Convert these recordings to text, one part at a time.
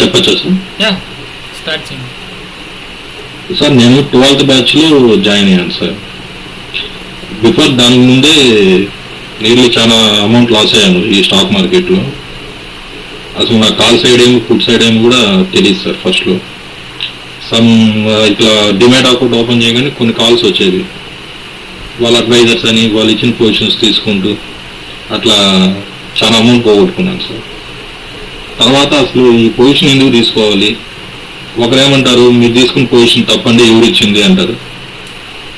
చెప్పచ్చా sir? Start చేయండి sir. నేను 12th బ్యాచ్లో జాయిన్ అయ్యాను సార్. బిఫోర్ దాని ముందే నియర్లీ చాలా అమౌంట్ లాస్ అయ్యాను ఈ స్టాక్ మార్కెట్లో. అసలు నా కాల్ సైడ్ ఏమో ఫుడ్ సైడ్ ఏమో కూడా తెలియదు సార్. ఫస్ట్లో ఇట్లా డిమాట్ అకౌంట్ ఓపెన్ చేయగానే కొన్ని కాల్స్ వచ్చేవి. వాళ్ళ అడ్వైజర్స్ అని వాళ్ళు ఇచ్చిన పొజిషన్స్ తీసుకుంటూ అట్లా చాలా అమౌంట్ పోగొట్టుకున్నాను సార్. తర్వాత అసలు ఈ పొజిషన్ ఎందుకు తీసుకోవాలి? ఒకరు ఏమంటారు మీరు తీసుకున్న పొజిషన్ తప్పండి, ఎవరు ఇచ్చింది అంటారు.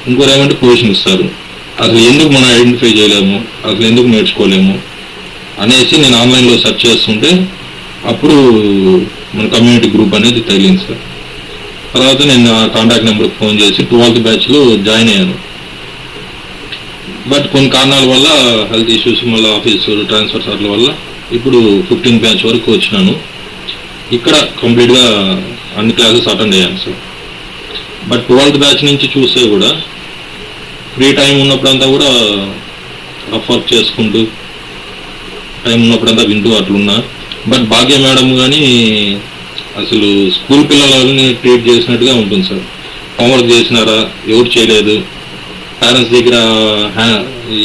ఇంకోరు ఏమంటే పొజిషన్ ఇస్తారు. అసలు ఎందుకు మనం ఐడెంటిఫై చేయలేము, అసలు ఎందుకు నేర్చుకోలేము అనేసి నేను ఆన్లైన్లో సెర్చ్ చేస్తుంటే అప్పుడు మన కమ్యూనిటీ గ్రూప్ అనేది తగిలింది సార్. తర్వాత నేను ఆ కాంటాక్ట్ నెంబర్కి ఫోన్ చేసి 12th బ్యాచ్లో జాయిన్ అయ్యాను. బట్ కొన్ని కారణాల వల్ల హెల్త్ ఇష్యూస్, మళ్ళీ ఆఫీసు ట్రాన్స్ఫర్స్ అట్ల వల్ల ఇప్పుడు 15th బ్యాచ్ వరకు వచ్చినాను. ఇక్కడ కంప్లీట్గా అన్ని క్లాసెస్ అటెండ్ అయ్యాను సార్. బట్ 12th బ్యాచ్ నుంచి చూస్తే కూడా ఫ్రీ టైం ఉన్నప్పుడంతా కూడా రఫ్ వర్క్ చేసుకుంటూ టైం ఉన్నప్పుడంతా వింటూ అట్లున్నా. బట్ భాగ్య మేడం కానీ అసలు స్కూల్ పిల్లలని ట్రీట్ చేసినట్టుగా ఉంటుంది సార్. హోంవర్క్ చేసినారా, ఎవరు చేయలేదు, పేరెంట్స్ దగ్గర ఈ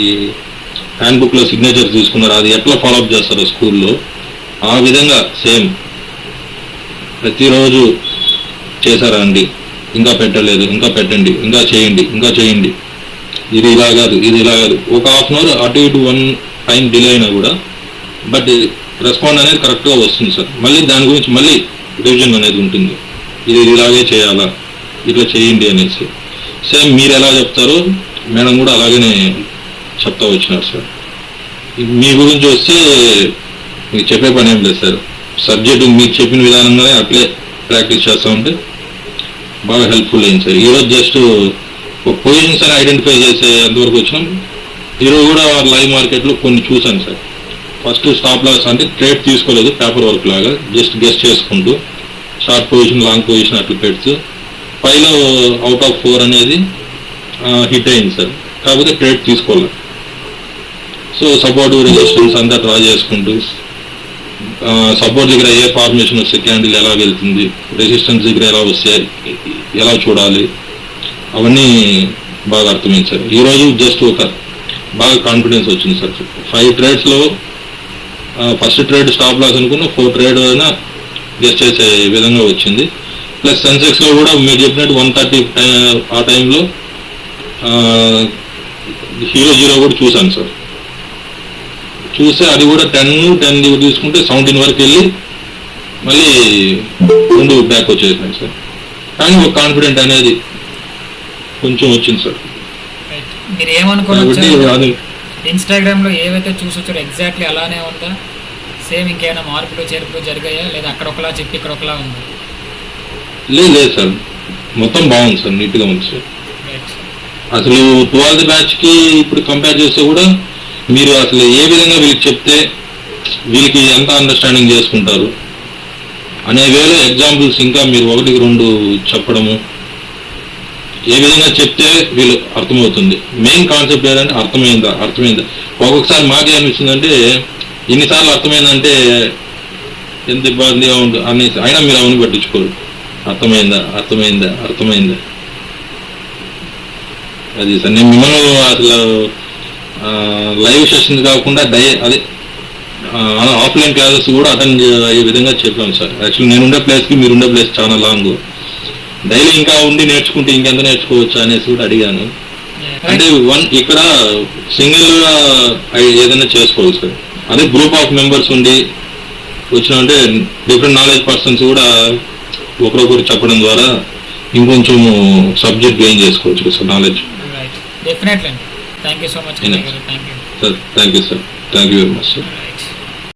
హ్యాండ్ బుక్లో సిగ్నేచర్ తీసుకున్నారా, అది ఎట్లా ఫాలోఅప్ చేస్తారో స్కూల్లో ఆ విధంగా సేమ్ ప్రతిరోజు చేశారా అండి, ఇంకా పెట్టలేదు, ఇంకా పెట్టండి, ఇంకా చేయండి, ఇది ఇలా కాదు, ఇది ఇలా కాదు. ఒక హాఫ్ అన్ అవర్ అటు ఇటు 1 టైం డిలే అయినా కూడా బట్ రెస్పాండ్ అనేది కరెక్ట్గా వస్తుంది సార్. మళ్ళీ దాని గురించి మళ్ళీ రివిజన్ అనేది ఉంటుంది. ఇది ఇలాగే చేయాలా, ఇట్లా చేయండి అనేసి. సేమ్ మీరు ఎలా చెప్తారో మేడం కూడా అలాగనే చెప్తా వచ్చినారు సార్. మీ గురించి వస్తే మీకు చెప్పే పని ఏం లేదు సార్. సబ్జెక్టు మీకు చెప్పిన విధానంగానే అట్లే ప్రాక్టీస్ చేస్తూ ఉంటే బాగా హెల్ప్ఫుల్ అయింది సార్. ఈరోజు జస్ట్ ఒక పొజిషన్స్ అని ఐడెంటిఫై చేసే ఎంతవరకు వచ్చినాం. ఈరోజు కూడా లైవ్ మార్కెట్లో కొన్ని చూసాను సార్. ఫస్ట్ స్టాప్ లాస్ అంటే ట్రేడ్ తీసుకోలేదు, పేపర్ వర్క్ లాగా జస్ట్ గెస్ట్ చేసుకుంటూ షార్ట్ పొజిషన్, లాంగ్ పొజిషన్ అట్లా పెడుతూ 5లో అవుట్ ఆఫ్ 4 అనేది హిట్ అయింది సార్. కాకపోతే ట్రేడ్ తీసుకోవాలి. సో సపోర్ట్, రెసిస్టెన్స్ అంతా డ్రా చేసుకుంటూ సపోర్ట్ దగ్గర ఏ ఫార్మేషన్ వస్తే క్యాండిల్ ఎలా వెళ్తుంది, రెసిస్టెన్స్ దగ్గర ఎలా వస్తే ఎలా చూడాలి, అవన్నీ బాగా అర్థమైంది సార్. ఈరోజు జస్ట్ ఒక బాగా కాన్ఫిడెన్స్ వచ్చింది సార్. 5 ట్రేడ్స్లో ఫస్ట్ ట్రేడ్ స్టాప్ లాస్ అనుకున్న 4 ట్రేడ్ అయినా గెస్ట్ చేసే విధంగా వచ్చింది. ప్లస్ సెన్సెక్స్లో కూడా మీరు చెప్పినట్టు 130 ఆ టైంలో హీరో కూడా చూశాను సార్. చూస్తే అది కూడా 10 తీసుకుంటే 17 వరకు వెళ్ళి మళ్ళీ 2 బ్యాక్ వచ్చేసినాయి సార్. కానీ ఒక కాన్ఫిడెంట్ అనేది కొంచెం వచ్చింది సార్. మీరు ఏమనుకోవచ్చు, ఇన్స్టాగ్రామ్లో ఏవైతే చూసొచ్చారో ఎగ్జాక్ట్లీ అలానే ఉందా? సేమ్ ఇంకేమైనా మార్పులు చేర్పులు జరిగాయా, లేదా అక్కడ ఒకలా చెప్పి ఇక్కడ ఒకలా ఉందా? లేదు సార్, మొత్తం బాగుంది సార్, నీట్గా ఉంది సార్. అసలు 12th బ్యాచ్కి ఇప్పుడు కంపేర్ చేస్తే కూడా మీరు అసలు ఏ విధంగా వీళ్ళకి చెప్తే వీళ్ళకి ఎంత అండర్స్టాండింగ్ చేసుకుంటారు అనే వేలో ఎగ్జాంపుల్స్ ఇంకా మీరు 1-2 చెప్పడము, ఏ విధంగా చెప్తే వీళ్ళు అర్థమవుతుంది. మెయిన్ కాన్సెప్ట్ ఏంటంటే అర్థమైందా. ఒక్కొక్కసారి మాకే అనిపిస్తుందంటే ఎన్నిసార్లు అర్థమైందంటే ఎంత ఇబ్బందిగా ఉంటుంది అనేసి, అయినా మీరు అవన్నీ పట్టించుకోరు. అర్థమైందా. అది సార్, నేను మిమ్మల్ని అసలు లైవ్ సెషన్స్ కాకుండా అదే ఆఫ్లైన్ క్లాసెస్ కూడా అటెండ్ అయ్యే విధంగా చెప్పాను సార్. యాక్చువల్లీ నేనుండే ప్లేస్కి మీరుండే ప్లేస్ చాలా లాంగ్. డైలీ ఇంకా ఉండి నేర్చుకుంటే ఇంకెంత నేర్చుకోవచ్చు అనేసి కూడా అడిగాను. అంటే ఇక్కడ సింగిల్గా ఏదైనా చేసుకోవాలి సార్. అదే గ్రూప్ ఆఫ్ మెంబర్స్ ఉండి వచ్చినామంటే డిఫరెంట్ నాలెడ్జ్ పర్సన్స్ కూడా ఒకరొకరు చెప్పడం ద్వారా ఇంకొంచెం సబ్జెక్ట్ గెయిన్ చేసుకోవచ్చు sir, knowledge. Definitely. Thank you so much. Sir thank you sir, thank you very much sir.